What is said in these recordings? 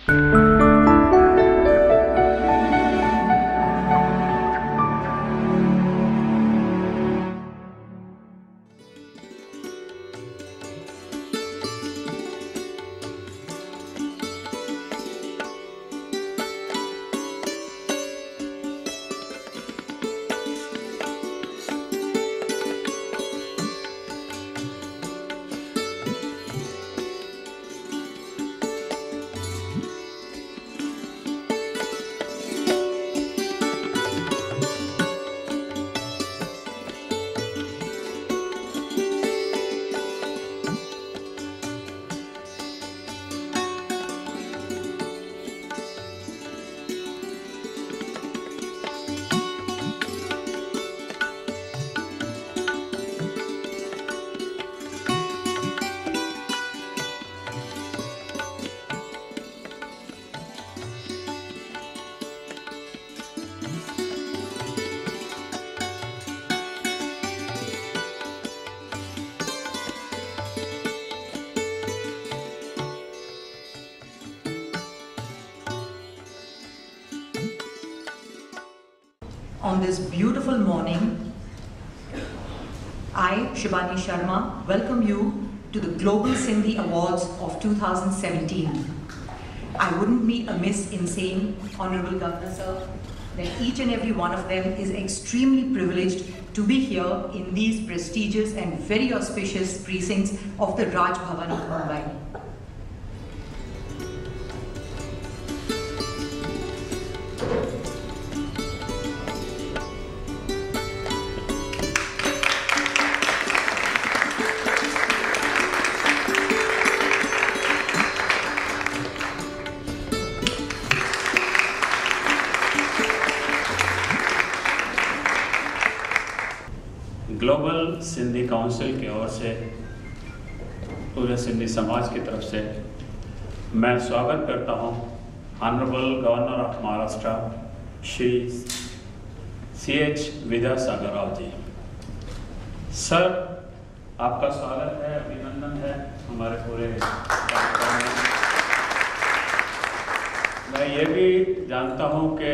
On this beautiful morning, I, Shibani Sharma, welcome you to the Global Sindhi Awards of 2017. I wouldn't be amiss in saying, Honorable Governor Sir, that each and every one of them is extremely privileged to be here in these prestigious and very auspicious precincts of the Raj Bhavan of Mumbai. Global Sindhi council की ओर से पूरे सिंधी समाज की तरफ से मैं स्वागत करता हूं honourable governor of Maharashtra Shri CH Vidyasagar Rao ji. Sir, आपका स्वागत है, अभिनंदन है हमारे पूरे कार्यक्रम में। मैं ये भी जानता हूं कि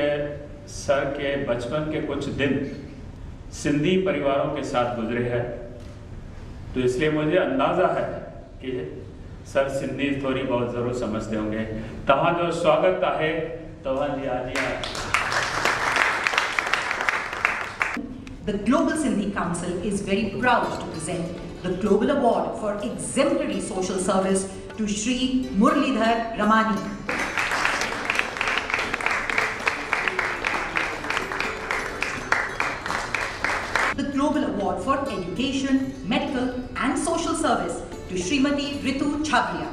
सर के बचपन के कुछ दिन सिंधी परिवारों के साथ गुजरे हैं, तो इसलिए मुझे अंदाज़ा है कि सर सिंधी थोड़ी बहुत ज़रूर समझते होंगे। तव्हां जो स्वागत है, तव्हां जी आजिया। The Global Sindhi Council is very proud to present the Global Award for Exemplary Social Service to Shri Muralidhar Ramani. The Global Award for Education, Medical and Social Service to Srimati Ritu Chhabria.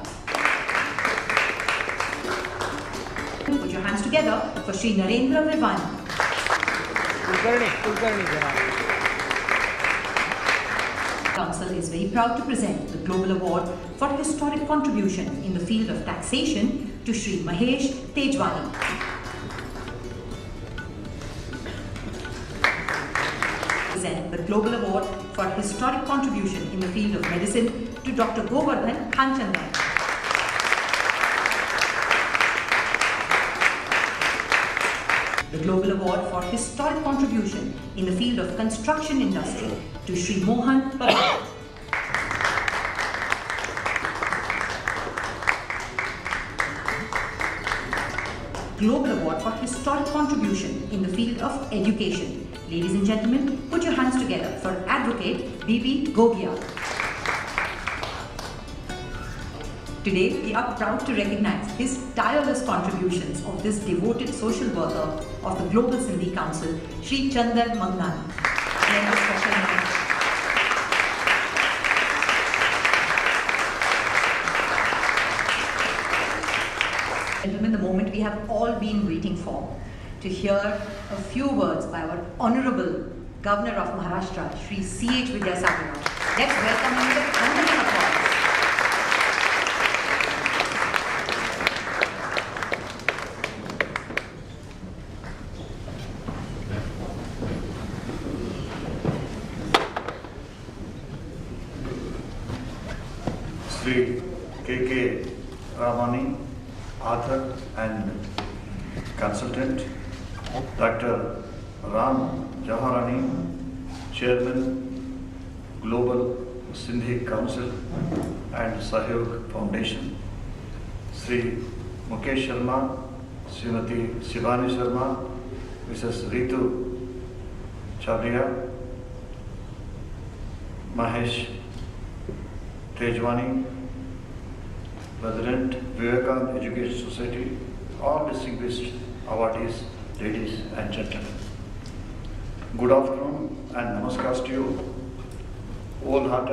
Put your hands together for Shri Narendra Vivani. Council is very proud to present the Global Award for Historic Contribution in the field of taxation to Shri Mahesh Tejwani. Present the Global Award for Historic Contribution in the field of medicine to Dr. Govardhan Kanchandan. The Global Award for Historic Contribution in the field of construction industry to Shri Mohan Parab. Global Award for Historic Contribution in the field of education. Ladies and gentlemen, put your hands together for Advocate B.B. Gogia. Today, we are proud to recognize his tireless contributions of this devoted social worker of the Global Sindhi Council, Shri Chandan Magnani. Gentlemen, the moment we have all been waiting for, to hear a few words by our Honorable Governor of Maharashtra, Shri C.H. Vidyasagar Rao. Let's welcome him with a round of applause. Shri के Ramani, author and consultant, Dr. Ram Jaharani, Chairman, Global Sindhi Council and Sahyog Foundation, Sri Mukesh Sharma, Srimati Shivani Sharma, Mrs. Ritu Chabria, Mahesh Tejwani, President, Vivekanand Education Society, all distinguished awardees, ladies and gentlemen. Good afternoon and namaskar to you. All heart,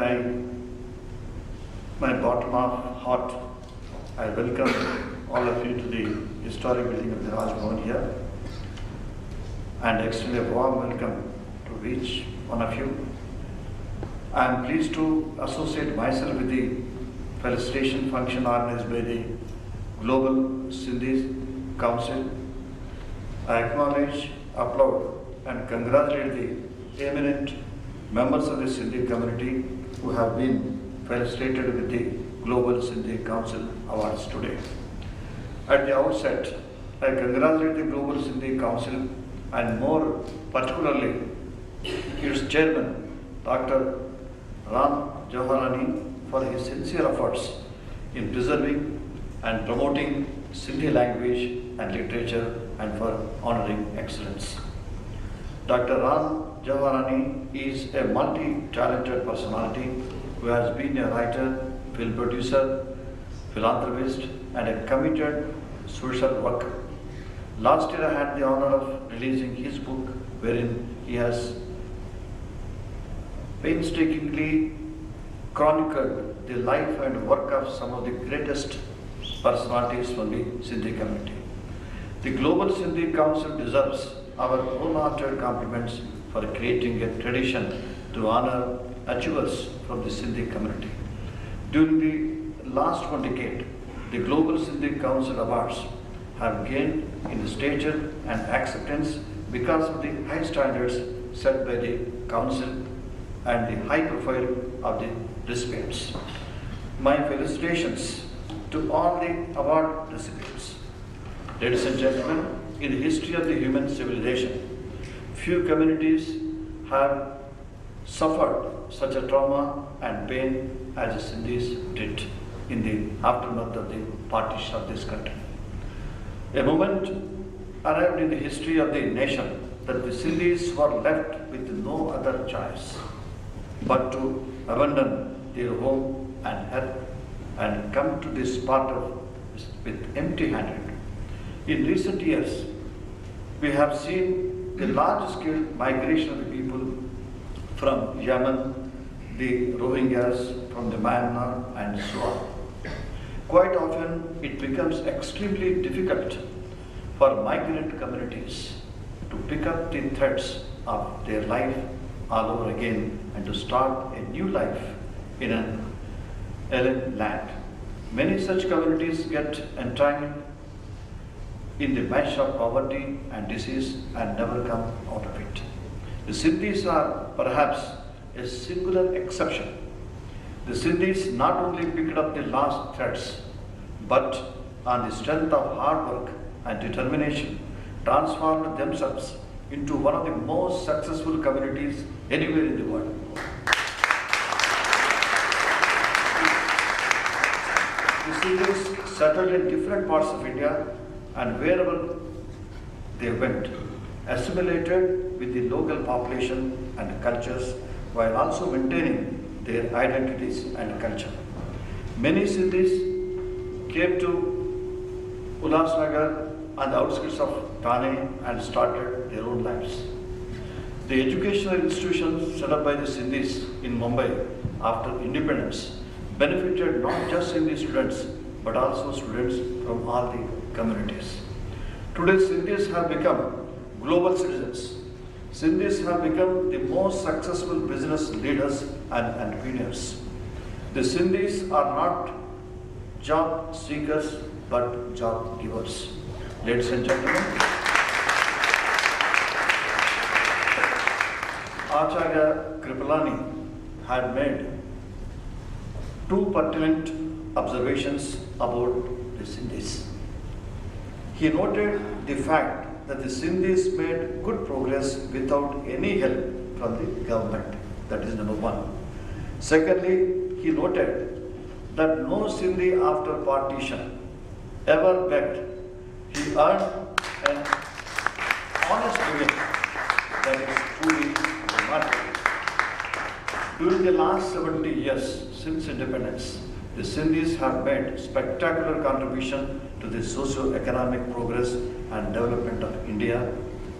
my bottom of heart, I welcome all of you to the historic building of the Raj Bhavan here and extend a warm welcome to each one of you. I am pleased to associate myself with the felicitation function organized by the Global Sindhi Council. I acknowledge, applaud and congratulate the eminent members of the Sindhi community who have been felicitated with the Global Sindhi Council Awards today. At the outset, I congratulate the Global Sindhi Council and more particularly its chairman, Dr. Ram Jaharani, for his sincere efforts in preserving and promoting Sindhi language and literature and for honoring excellence. Dr. Ram Jaharani is a multi-talented personality who has been a writer, film producer, philanthropist and a committed social worker. Last year I had the honor of releasing his book wherein he has painstakingly chronicled the life and work of some of the greatest personalities from the Sindhi community. The Global Sindhi Council deserves our wholehearted compliments for creating a tradition to honor achievers from the Sindhi community. During the last one decade, the Global Sindhi Council Awards have gained in the stature and acceptance because of the high standards set by the Council and the high profile of the recipients. My felicitations to all the award recipients. Ladies and gentlemen, in the history of the human civilization, few communities have suffered such a trauma and pain as the Sindhis did in the aftermath of the partition of this country. A moment arrived in the history of the nation that the Sindhis were left with no other choice but to abandon their home and earth and come to this part of with empty-handed. In recent years, we have seen the large-scale migration of the people from Yemen, the Rohingyas from the Myanmar and so on. Quite often, it becomes extremely difficult for migrant communities to pick up the threads of their life all over again and to start a new life in an alien land. Many such communities get entangled in the mesh of poverty and disease and never come out of it. The Sindhis are perhaps a singular exception. The Sindhis not only picked up the last threads, but on the strength of hard work and determination, transformed themselves into one of the most successful communities anywhere in the world. The Sindhis settled in different parts of India and wherever they went, assimilated with the local population and cultures while also maintaining their identities and culture. Many Sindhis came to Ulhasnagar on the outskirts of Thane and started their own lives. The educational institutions set up by the Sindhis in Mumbai after independence benefited not just Sindhi students but also students from all the communities. Today Sindhis have become global citizens. Sindhis have become the most successful business leaders and entrepreneurs. The Sindhis are not job seekers but job givers. Ladies and gentlemen, Acharya Kripalani had made two pertinent observations about the Sindhis. He noted the fact that the Sindhis made good progress without any help from the government. That is number one. Secondly, he noted that no Sindhi after partition ever begged. He earned an honest living that is truly remarkable. During the last 70 years since independence, the Sindhis have made spectacular contribution to the socio-economic progress and development of India,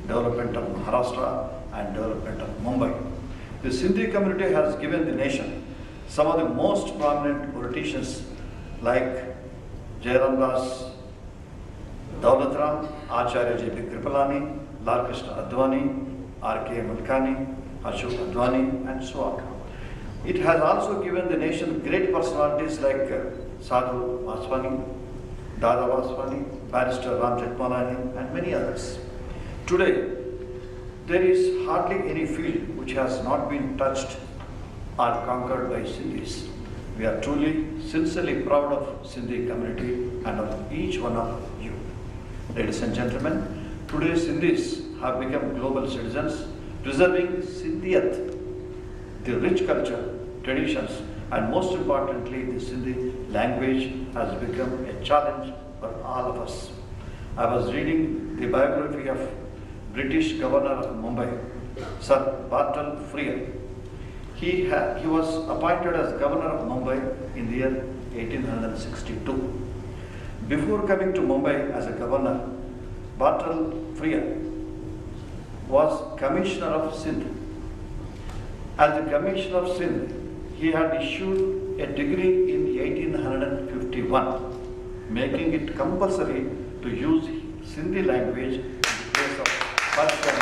development of Maharashtra, and development of Mumbai. The Sindhi community has given the nation some of the most prominent politicians like Jairam Das, Daulatram, Acharya J.P. Kripalani, Lal Krishna Advani, R.K. Mulkani, Ashok Advani, and so on. It has also given the nation great personalities like Sadhu Vaswani, Dada Vaswani, Barrister Ram Jethmalani, and many others. Today, there is hardly any field which has not been touched or conquered by Sindhis. We are truly, sincerely proud of Sindhi community and of each one of you. Ladies and gentlemen, today Sindhis have become global citizens, preserving Sindhiyat, the rich culture, traditions, and most importantly, the Sindhi language has become a challenge for all of us. I was reading the biography of British Governor of Mumbai, Sir Bartle Frere. He was appointed as Governor of Mumbai in the year 1862. Before coming to Mumbai as a governor, Bartle Frere was Commissioner of Sindh. As the Commissioner of Sindh, he had issued a degree in 1851, making it compulsory to use Sindhi language in the place of Persian.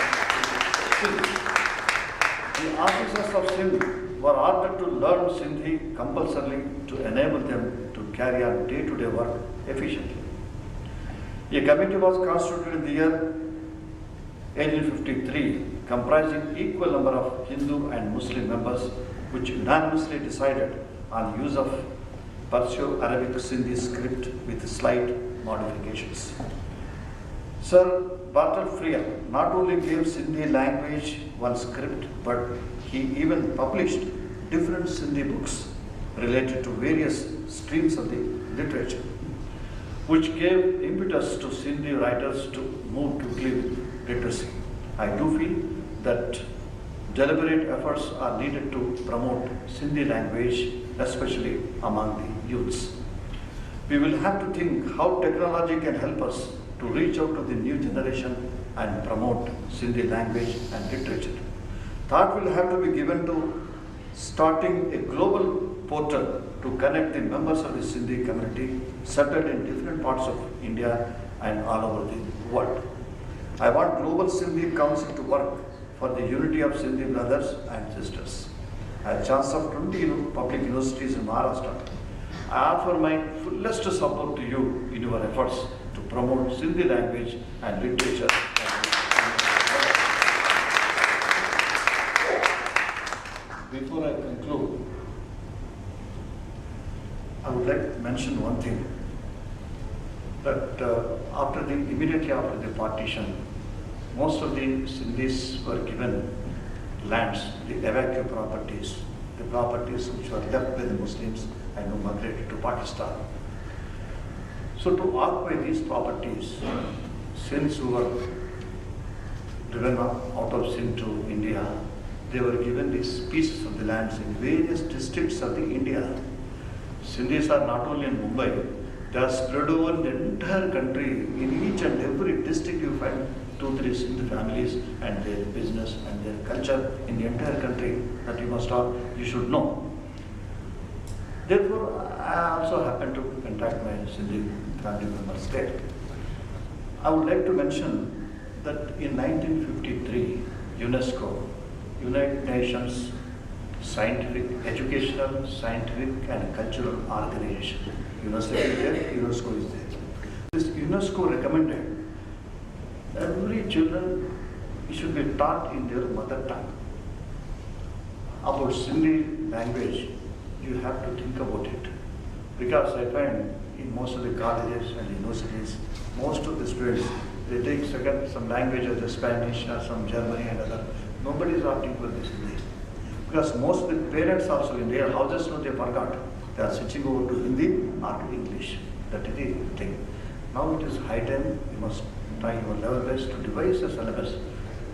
The officers of Sindh were ordered to learn Sindhi compulsorily to enable them to carry on day-to-day work efficiently. A committee was constituted in the year 1853, comprising equal number of Hindu and Muslim members, which unanimously decided on use of Perso-Arabic Sindhi script with slight modifications. Sir Bartle Frere not only gave Sindhi language one script, but he even published different Sindhi books related to various streams of the literature, which gave impetus to Sindhi writers to move quickly with literacy. I do feel that deliberate efforts are needed to promote Sindhi language, especially among the youths. We will have to think how technology can help us to reach out to the new generation and promote Sindhi language and literature. Thought will have to be given to starting a global portal to connect the members of the Sindhi community settled in different parts of India and all over the world. I want Global Sindhi Council to work for the unity of Sindhi brothers and sisters. As Chancellor of 20 public universities in Maharashtra, I offer my fullest support to you in your efforts to promote Sindhi language and literature. Before I conclude, I would like to mention one thing, that immediately after the partition, most of the Sindhis were given lands, the evacue properties, the properties which were left by the Muslims and who migrated to Pakistan. So to occupy these properties, since we were driven out of Sindh to India, they were given these pieces of the lands in various districts of the India. Sindhis are not only in Mumbai, they are spread over the entire country. In each and every district you find 2-3 Sindhi families and their business and their culture in the entire country that you should know. Therefore, I also happen to contact my Sindhi family members there. I would like to mention that in 1953, UNESCO, United Nations Educational, Scientific and Cultural Organization, UNESCO is there, UNESCO is there. This UNESCO recommended every children should be taught in their mother tongue. About Sindhi language, you have to think about it. Because I find in most of the colleges and universities, most of the students students, they take second some language as Spanish or some Germany and other. Nobody is opting for this Hindi. Because most of the parents also in their houses, no, they forgot. They are switching over to Hindi or to English. That is the thing. Now it is high time you must try your level best to devise a syllabus,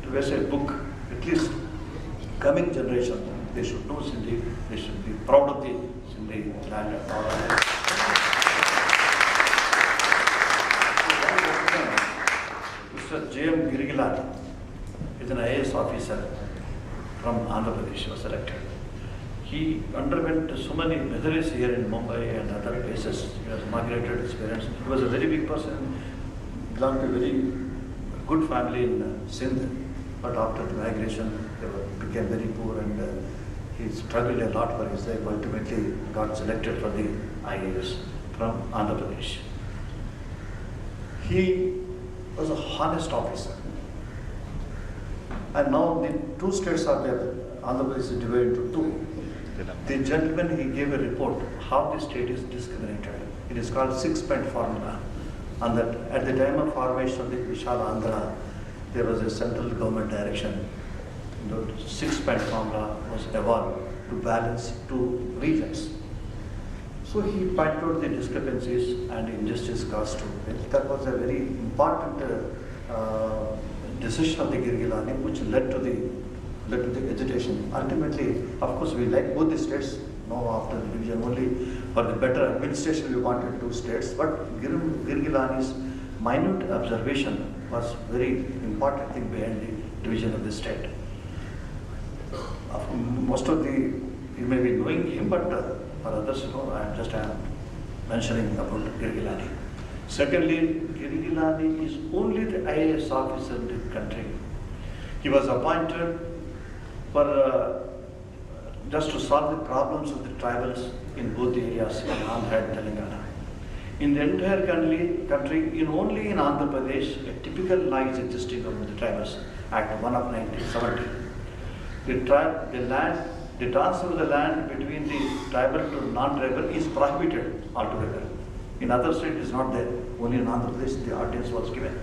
to devise a book. At least coming generation, they should know Sindhi, they should be proud of the Sindhi land and all that. Mr. J.M. Girigilani is an IAS officer from Andhra Pradesh, was selected. He underwent so many miseries here in Mumbai and other places. He was migrated, his parents. He was a very big person, belonged to a very good family in Sindh. But after the migration, they became very poor and he struggled a lot for his life. Ultimately got selected for the IAS from Andhra Pradesh. He was a honest officer. And now the two states are there. Andhra Pradesh is divided into two. The gentleman, he gave a report how the state is discriminated. It is called 6-point formula. And that at the time of formation of the Vishal Andhra, there was a central government direction. The 6-point formula was evolved to balance two regions. So he pointed out the discrepancies and injustice caused to it. That was a very important decision of the Girigilani, which led to the agitation. Ultimately, of course, we like both the states. Now after the division, only for the better administration we wanted two states. But Girigilani's minute observation was very important thing behind the division of the state. Most of you may be knowing him, but for others, I am mentioning about Girigilani. Secondly, Girigilani is only the IAS officer in the country. He was appointed for just to solve the problems of the tribals in both the areas, in Andhra and Telangana. In the entire country, only in Andhra Pradesh, a typical law is existing about the Tribals Act 1 of 1970. The transfer of the land between the tribal to non-tribal is prohibited altogether. In other states, it is not there. Only in Andhra Pradesh, the ordinance was given.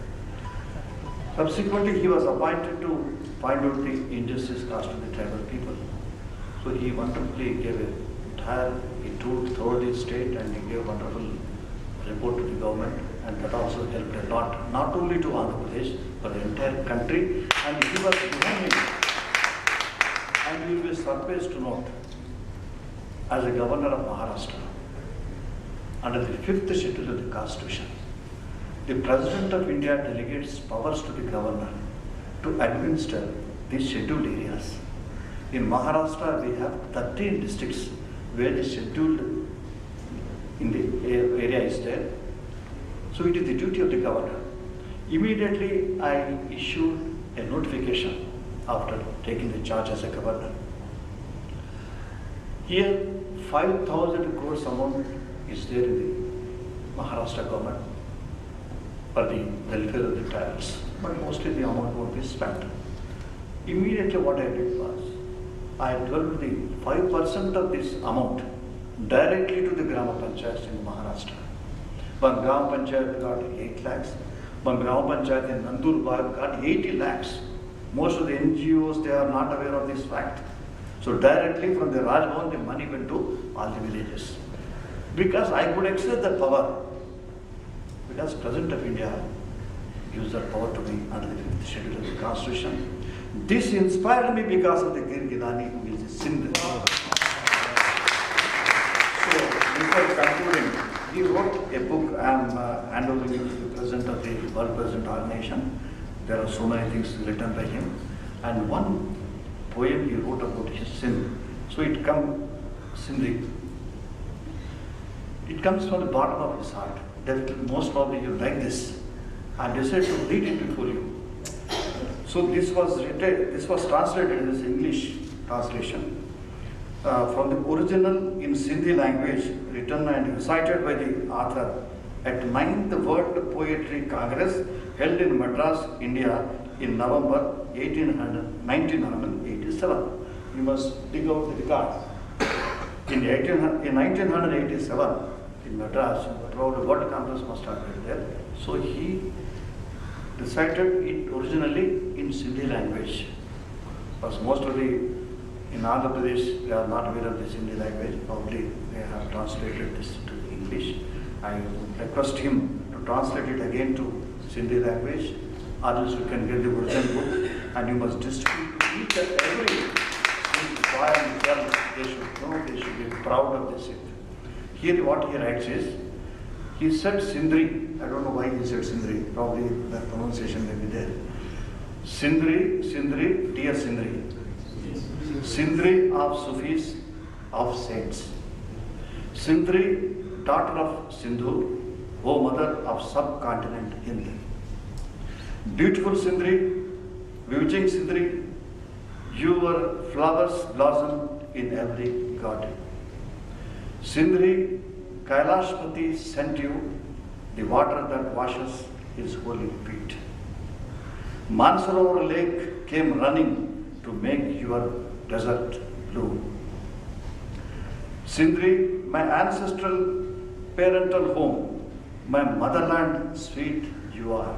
Subsequently, he was appointed to find out the injustice caused to the tribal people. So he wonderfully gave he toured through the state and he gave a wonderful report to the government, and that also helped a lot, not only to Andhra Pradesh, but the entire country. And he was behind him. And you will be surprised to note, as a governor of Maharashtra, under the 5th schedule of the Constitution, the President of India delegates powers to the governor to administer these scheduled areas. In Maharashtra, we have 13 districts where the scheduled in the area is there. So it is the duty of the governor. Immediately, I issued a notification after taking the charge as a governor. Here, 5,000 crores amount is there in the Maharashtra government for the welfare of the tribals, but mostly the amount won't be spent. Immediately what I did was, I developed the 5% of this amount directly to the Grama Panchayats in Maharashtra. One Grama Panchayat got 8 lakhs, one Grama Panchayat in Nandurbar got 80 lakhs. Most of the NGOs, they are not aware of this fact. So directly from the Raj Bhavan, the money went to all the villages. Because I could exercise that power. Because President of India gives that power to me under the 5th schedule of the Constitution. This inspired me because of the Girigilani, who is a Sindh. So, before concluding, he wrote a book. I am handling it to the President of the World President Organization. There are so many things written by him. And one poem he wrote about his Sindh. So it comes Sindhi. It comes from the bottom of his heart. Definitely, most probably you like this. I decided to read it before you. So this was translated in this English translation from the original in Sindhi language, written and recited by the author at 9th World Poetry Congress held in Madras, India in November 1987. You must dig out the record. In 1987, in Madras, the World Congress must have been there. So he recited it originally in Sindhi language. Because most of the, in Andhra Pradesh, they are not aware of the Sindhi language. Probably they have translated this to English. I request him to translate it again to Sindhi language. Others you can get the original book and you must distribute to each and every boy and girl. They should know, they should be proud of this. Here what he writes is, he said Sindri. I don't know why he said Sindri. Probably the pronunciation may be there. Sindri, Sindri, dear Sindri. Sindri of Sufis, of saints. Sindri, daughter of Sindhu, O mother of subcontinent Hind. Beautiful Sindri, bewitching Sindri, your flowers blossom in every garden. Sindri, Kailashpati sent you the water that washes his holy feet. Mansarovar lake came running to make your desert blue. Sindri, my ancestral parental home, my motherland sweet you are.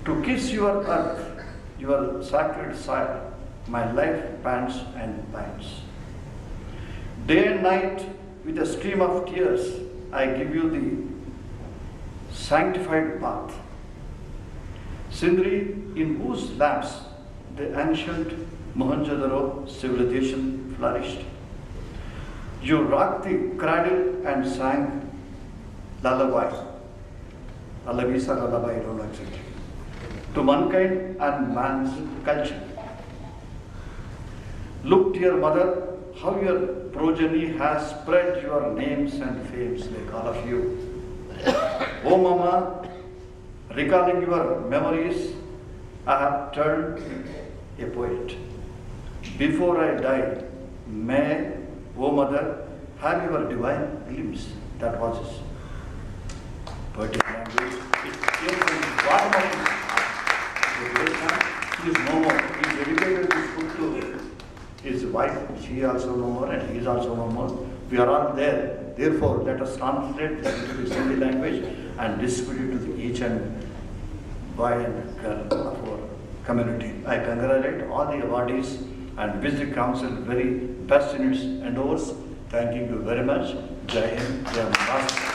To kiss your earth, your sacred soil, my life pants and pines. Day and night, with a stream of tears, I give you the sanctified bath. Sindri, in whose laps the ancient Mohenjo-daro civilization flourished. You rocked the cradle and sang lullaby. Lullaby, I don't know exactly. To mankind and man's culture. Look, dear mother, how your progeny has spread your names and fames like all of you. Oh mama, recalling your memories, I have turned a poet. Before I die, may, oh mother, have your divine glimpse. That was his poetic language. It came from the bottom of his heart. He is no more. He dedicated this book to his wife. She also no more and he is also no more. We are all there. Therefore, let us translate this into the Sindhi language and distribute it to each and boy and girl of our community. I congratulate all the awardees and wish the council very best in its endeavors. Thanking you very much. Jai Hind, Jai Maharashtra.